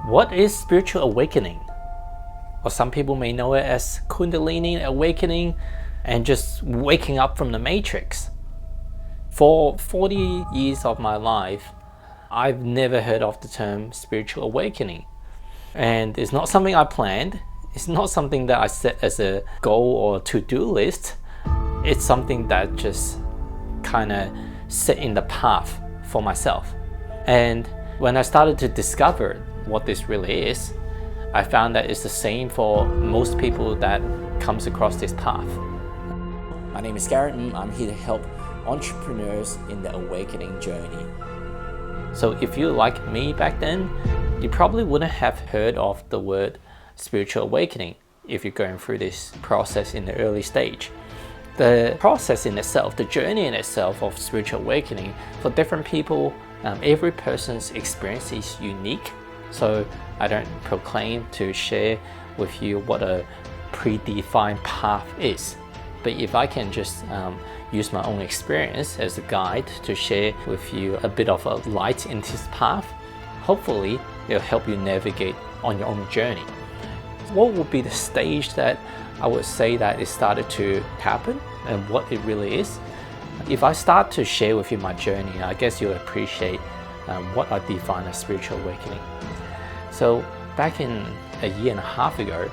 What is spiritual awakening? Or some people may know it as Kundalini awakening and just waking up from the matrix. For 40 years of my life, I've never heard of the term spiritual awakening. And it's not something I planned. It's not something that I set as a goal or to-do list. It's something that just kind of set in the path for myself. And when I started to discover what this really is, I found that it's the same for most people that comes across this path. My name is Garrett and I'm here to help entrepreneurs in the awakening journey. So if you're like me back then, you probably wouldn't have heard of the word spiritual awakening if you're going through this process in the early stage. The process in itself, the journey in itself of spiritual awakening, for different people, every person's experience is unique. So I don't proclaim to share with you what a predefined path is. But if I can just use my own experience as a guide to share with you a bit of a light into this path, hopefully it'll help you navigate on your own journey. What would be the stage that I would say that it started to happen and what it really is? If I start to share with you my journey, I guess you'll appreciate what I define as spiritual awakening. So back in a year and a half ago,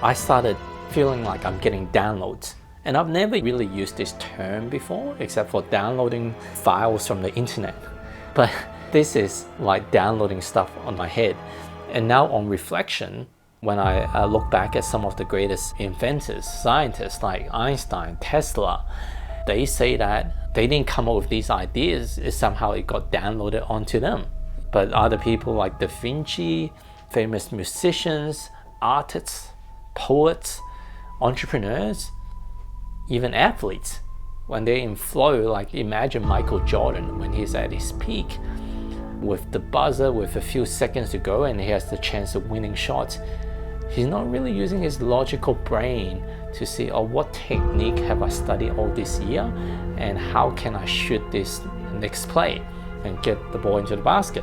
I started feeling like I'm getting downloads. And I've never really used this term before, except for downloading files from the internet. But this is like downloading stuff on my head. And now on reflection, when I look back at some of the greatest inventors, scientists like Einstein, Tesla, they say that they didn't come up with these ideas, somehow it got downloaded onto them. But other people like Da Vinci, famous musicians, artists, poets, entrepreneurs, even athletes, when they're in flow, like imagine Michael Jordan when he's at his peak, with the buzzer, with a few seconds to go and he has the chance of winning shots. He's not really using his logical brain to see, oh, what technique have I studied all this year and how can I shoot this next play and get the ball into the basket.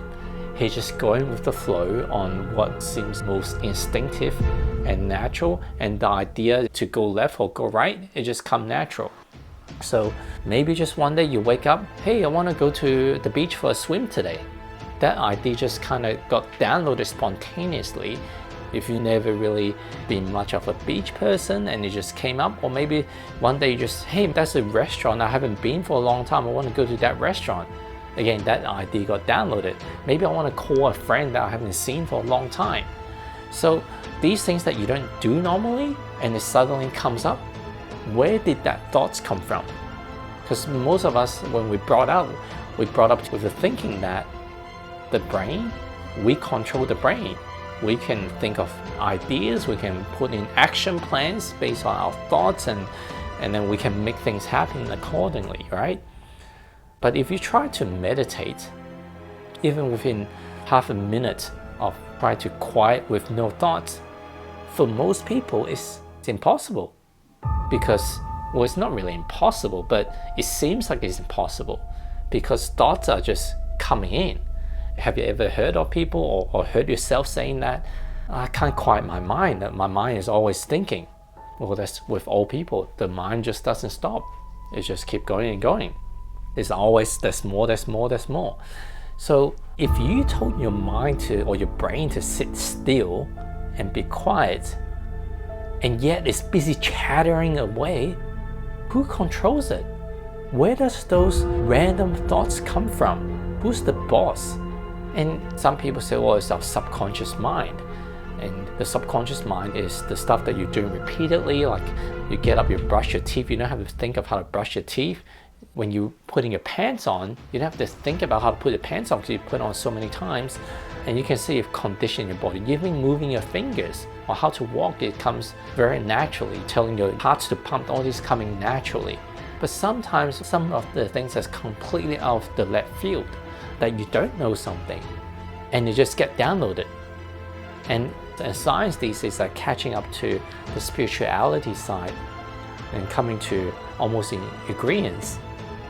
He's just going with the flow on what seems most instinctive and natural, and the idea to go left or go right, it just comes natural. So maybe just one day you wake up, hey, I want to go to the beach for a swim today. That idea just kind of got downloaded spontaneously. If you never really been much of a beach person and it just came up, or maybe one day you just, hey, that's a restaurant I haven't been for a long time, I want to go to that restaurant. Again, that idea got downloaded. Maybe I want to call a friend that I haven't seen for a long time. So these things that you don't do normally and it suddenly comes up, where did that thoughts come from? Because most of us, when we brought up with the thinking that the brain, we control the brain. We can think of ideas, we can put in action plans based on our thoughts, and then we can make things happen accordingly, right? But if you try to meditate, even within half a minute of trying to quiet with no thoughts, for most people it's impossible. Because, well, it's not really impossible, but it seems like it's impossible because thoughts are just coming in. Have you ever heard of people or heard yourself saying that, I can't quiet my mind, that my mind is always thinking? Well, that's with all people. The mind just doesn't stop. It just keeps going and going. There's always, there's more, there's more, there's more. So if you told your mind to, or your brain to sit still and be quiet, and yet it's busy chattering away, who controls it? Where does those random thoughts come from? Who's the boss? And some people say, well, it's our subconscious mind. And the subconscious mind is the stuff that you're doing repeatedly, like you get up, you brush your teeth, you don't have to think of how to brush your teeth. When you're putting your pants on, you don't have to think about how to put your pants on because you put it on so many times. And you can see you've conditioned your body. Even moving your fingers or how to walk, it comes very naturally. Telling your heart to pump, all this coming naturally. But sometimes some of the things that's completely out of the left field, that you don't know something and you just get downloaded. And science these days are catching up to the spirituality side and coming to almost in agreement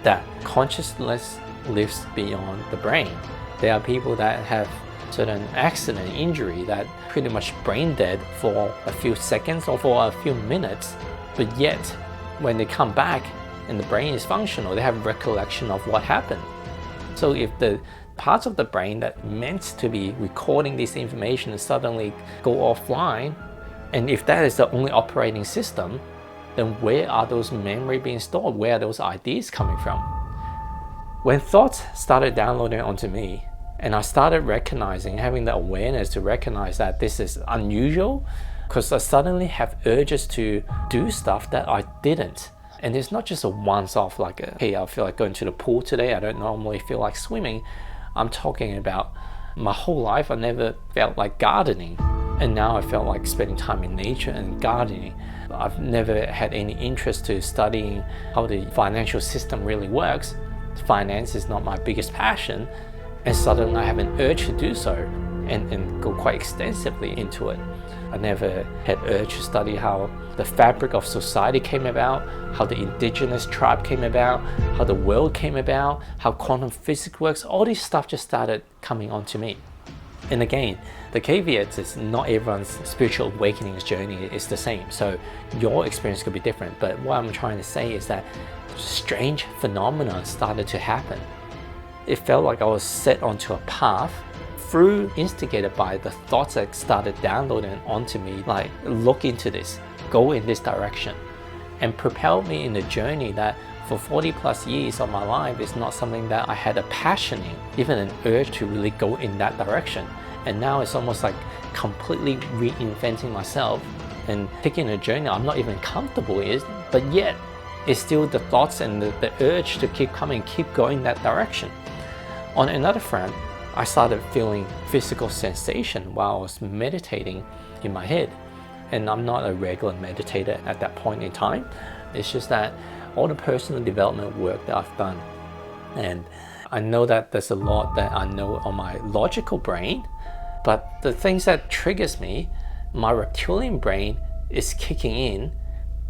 that consciousness lives beyond the brain. There are people that have certain accident, injury that pretty much brain dead for a few seconds or for a few minutes, but yet when they come back and the brain is functional, they have recollection of what happened. So if the parts of the brain that meant to be recording this information suddenly go offline, and if that is the only operating system, then where are those memories being stored? Where are those ideas coming from? When thoughts started downloading onto me, and I started recognizing, having the awareness to recognize that this is unusual, because I suddenly have urges to do stuff that I didn't. And it's not just a once-off, like, hey, I feel like going to the pool today, I don't normally feel like swimming. I'm talking about my whole life, I never felt like gardening. And now I felt like spending time in nature and gardening. I've never had any interest to studying how the financial system really works. Finance is not my biggest passion. And suddenly I have an urge to do so and go quite extensively into it. I never had urge to study how the fabric of society came about, how the indigenous tribe came about, how the world came about, how quantum physics works. All this stuff just started coming onto me. And again, the caveat is not everyone's spiritual awakening journey is the same. So your experience could be different. But what I'm trying to say is that strange phenomena started to happen. It felt like I was set onto a path instigated by the thoughts that started downloading onto me, like, look into this, go in this direction, and propelled me in a journey that for 40 plus years of my life is not something that I had a passion in, even an urge to really go in that direction. And now it's almost like completely reinventing myself and taking a journey I'm not even comfortable with, but yet it's still the thoughts and the urge to keep coming, keep going that direction. On another front, I started feeling physical sensation while I was meditating in my head. And I'm not a regular meditator at that point in time. It's just that all the personal development work that I've done, and I know that there's a lot that I know on my logical brain, but the things that triggers me, my reptilian brain is kicking in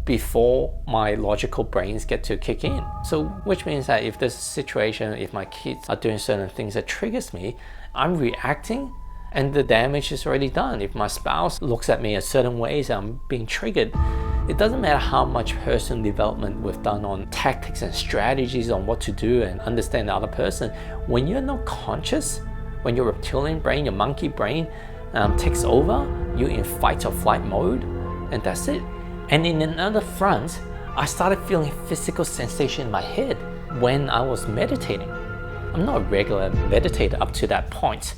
before my logical brains get to kick in. So which means that if there's a situation, if my kids are doing certain things that triggers me, I'm reacting and the damage is already done. If my spouse looks at me a certain ways, I'm being triggered. It doesn't matter how much personal development we've done on tactics and strategies on what to do and understand the other person. When you're not conscious, when your reptilian brain, your monkey brain takes over, you're in fight or flight mode, and that's it. And in another front, I started feeling physical sensation in my head when I was meditating. I'm not a regular meditator up to that point,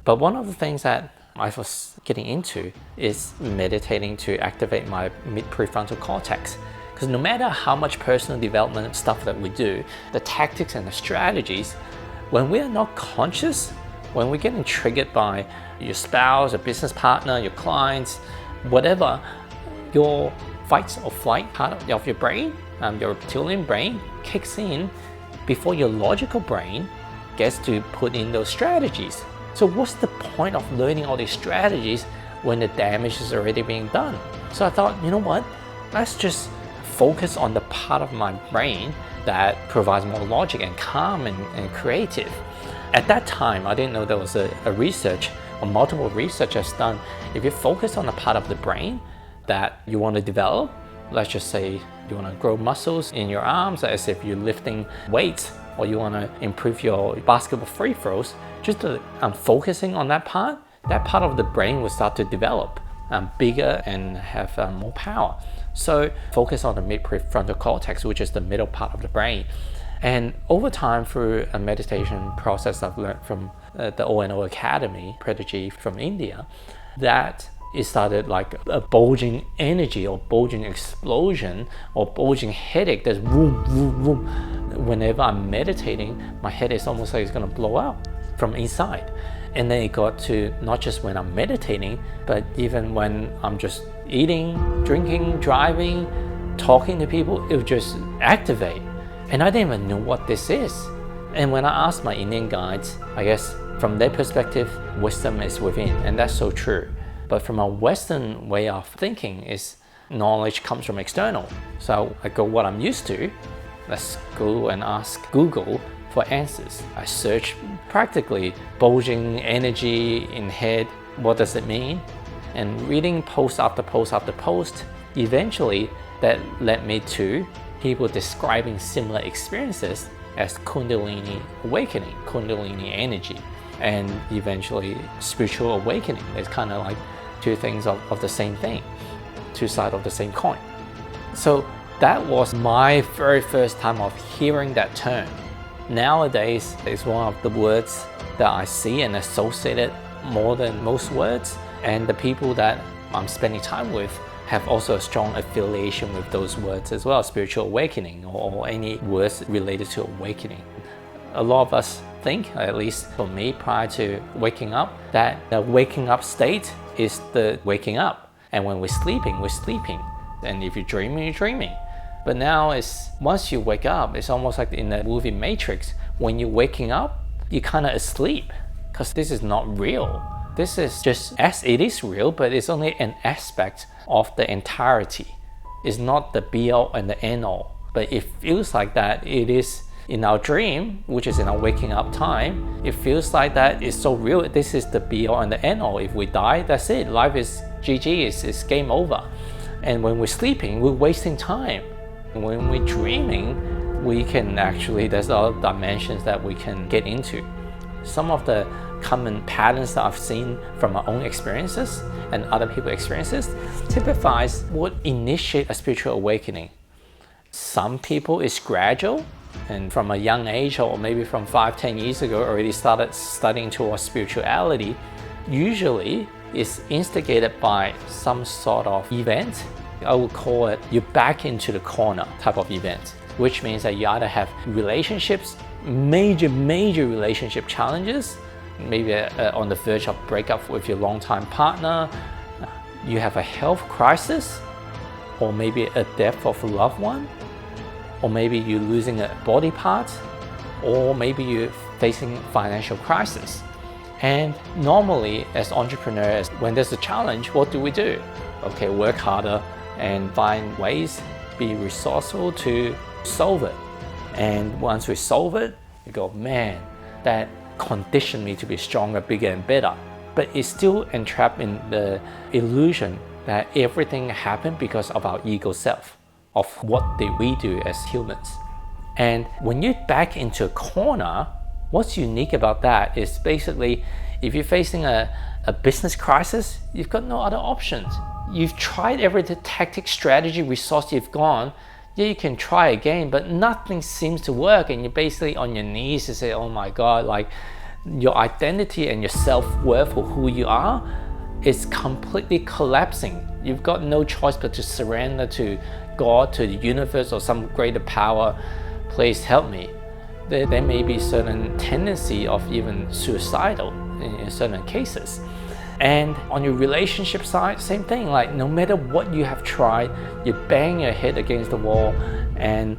but one of the things that I was getting into is meditating to activate my mid-prefrontal cortex. Because no matter how much personal development stuff that we do, the tactics and the strategies, when we are not conscious, when we're getting triggered by your spouse, a business partner, your clients, whatever, your fight or flight part of your brain, your reptilian brain kicks in before your logical brain gets to put in those strategies. So what's the point of learning all these strategies when the damage is already being done? So I thought, you know what? Let's just focus on the part of my brain that provides more logic and calm and creative. At that time, I didn't know there was a research or multiple research that's done. If you focus on the part of the brain that you want to develop, let's just say you want to grow muscles in your arms as if you're lifting weights, or you want to improve your basketball free throws, just focusing on that part of the brain will start to develop bigger and have more power. So focus on the mid-prefrontal cortex, which is the middle part of the brain. And over time, through a meditation process I've learned from the O&O Academy, Prodigy from India, that it started like a bulging energy or bulging explosion or bulging headache that's boom, boom, boom. Whenever I'm meditating, my head is almost like it's gonna blow out from inside. And then it got to not just when I'm meditating, but even when I'm just eating, drinking, driving, talking to people, it would just activate. And I didn't even know what this is. And when I asked my Indian guides, I guess from their perspective, wisdom is within, and that's so true. But from a Western way of thinking is knowledge comes from external. So I go what I'm used to. Let's go and ask Google for answers. I searched practically bulging energy in head, what does it mean? And reading post after post after post, eventually that led me to people describing similar experiences as Kundalini awakening, Kundalini energy, and eventually spiritual awakening. It's kind of like two things of the same thing, two sides of the same coin. So that was my very first time of hearing that term. Nowadays, it's one of the words that I see and associate it more than most words. And the people that I'm spending time with have also a strong affiliation with those words as well, spiritual awakening or any words related to awakening. A lot of us think, at least for me prior to waking up, that the waking up state is the waking up. And when we're sleeping, we're sleeping. And if you're dreaming, you're dreaming. But now it's once you wake up, it's almost like in the movie Matrix. When you're waking up, you're kind of asleep because this is not real. This is just as it is real, but it's only an aspect of the entirety. It's not the be all and the end all. But it feels like that it is in our dream, which is in our waking up time. It feels like that it's so real. This is the be all and the end all. If we die, that's it. Life is GG, it's game over. And when we're sleeping, we're wasting time. When we're dreaming, we can actually, there's other dimensions that we can get into. Some of the common patterns that I've seen from my own experiences and other people's experiences typifies what initiate a spiritual awakening. Some people it's gradual, and from a young age or maybe from 5-10 years ago already started studying towards spirituality. Usually it's instigated by some sort of event. I would call it you're back into the corner type of event, which means that you either have relationships, major relationship challenges, maybe on the verge of breakup with your longtime partner, you have a health crisis, or maybe a death of a loved one, or maybe you're losing a body part, or maybe you're facing financial crisis. And normally as entrepreneurs, when there's a challenge, what do? Okay, work harder and find ways, be resourceful to solve it. And once we solve it, you go, man, that conditioned me to be stronger, bigger, and better. But it's still entrapped in the illusion that everything happened because of our ego self, of what did we do as humans. And when you're back into a corner, what's unique about that is basically, if you're facing a business crisis, you've got no other options. You've tried every tactic, strategy, resource you've gone. Yeah, you can try again, but nothing seems to work, and you're basically on your knees to say, oh my God, like your identity and your self-worth for who you are is completely collapsing. You've got no choice but to surrender to God, to the universe, or some greater power. Please help me. There may be certain tendency of even suicidal in certain cases. And on your relationship side, same thing. Like no matter what you have tried, you bang your head against the wall, and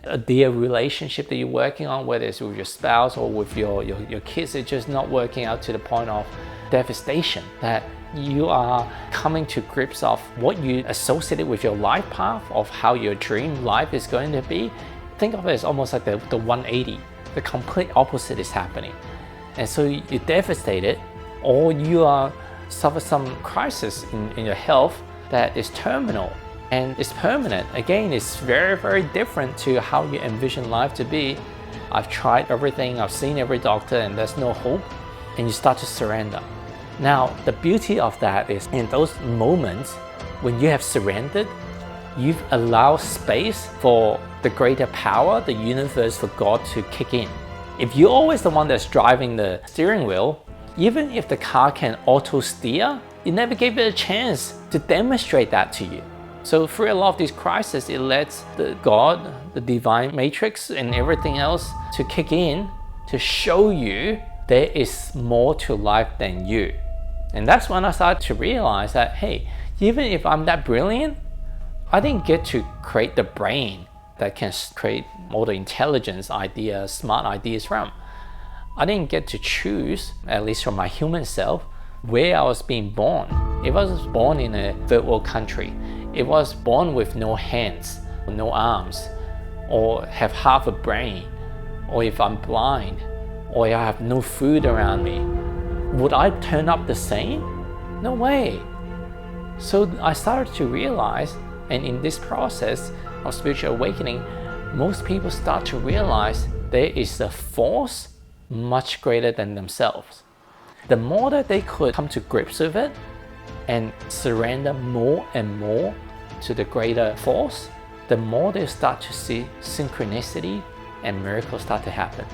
a dear relationship that you're working on, whether it's with your spouse or with your kids, it's just not working out to the point of devastation. That you are coming to grips of what you associated with your life path, of how your dream life is going to be. Think of it as almost like the 180. The complete opposite is happening. And so you're devastated, or you suffer some crisis in your health that is terminal and it's permanent. Again, it's very different to how you envision life to be. I've tried everything, I've seen every doctor, and there's no hope, and you start to surrender. Now, the beauty of that is in those moments when you have surrendered, you've allowed space for the greater power, the universe, for God to kick in. If you're always the one that's driving the steering wheel, even if the car can auto steer, you never gave it a chance to demonstrate that to you. So through a lot of these crises, it lets the God, the divine matrix, and everything else to kick in to show you there is more to life than you. And that's when I started to realize that, hey, even if I'm that brilliant, I didn't get to create the brain that can create all the intelligence ideas, smart ideas from. I didn't get to choose, at least from my human self, where I was being born. If I was born in a third world country, if I was born with no hands, no arms, or have half a brain, or if I'm blind, or I have no food around me, would I turn up the same? No way. So I started to realize, and in this process of spiritual awakening, most people start to realize there is a force much greater than themselves. The more that they could come to grips with it and surrender more and more to the greater force, the more they start to see synchronicity and miracles start to happen.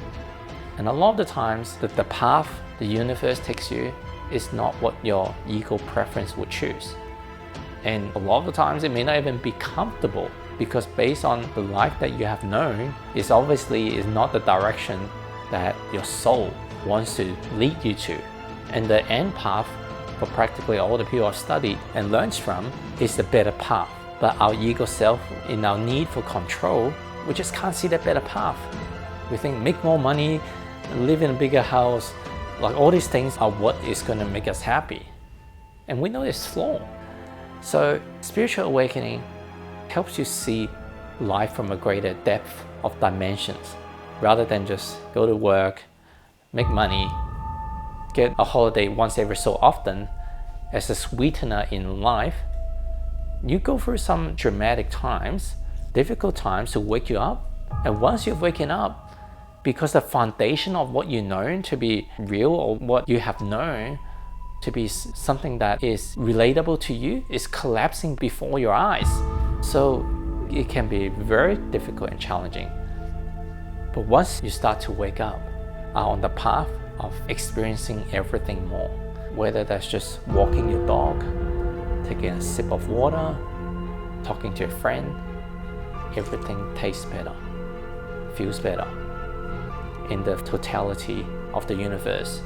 And a lot of the times, the path the universe takes you is not what your ego preference would choose. And a lot of the times it may not even be comfortable, because based on the life that you have known, is obviously is not the direction that your soul wants to lead you to. And the end path, for practically all the people I've studied and learned from, is the better path. But our ego self, in our need for control, we just can't see the better path. We think make more money, live in a bigger house, like all these things are what is going to make us happy. And we know it's flawed. So spiritual awakening helps you see life from a greater depth of dimensions, rather than just go to work, make money, get a holiday once every so often as a sweetener in life. You go through some dramatic times, difficult times to wake you up, and once you've waken up, because the foundation of what you know to be real, or what you have known to be something that is relatable to you, is collapsing before your eyes. So it can be very difficult and challenging. But once you start to wake up, are on the path of experiencing everything more, whether that's just walking your dog, taking a sip of water, talking to a friend, everything tastes better, feels better in the totality of the universe.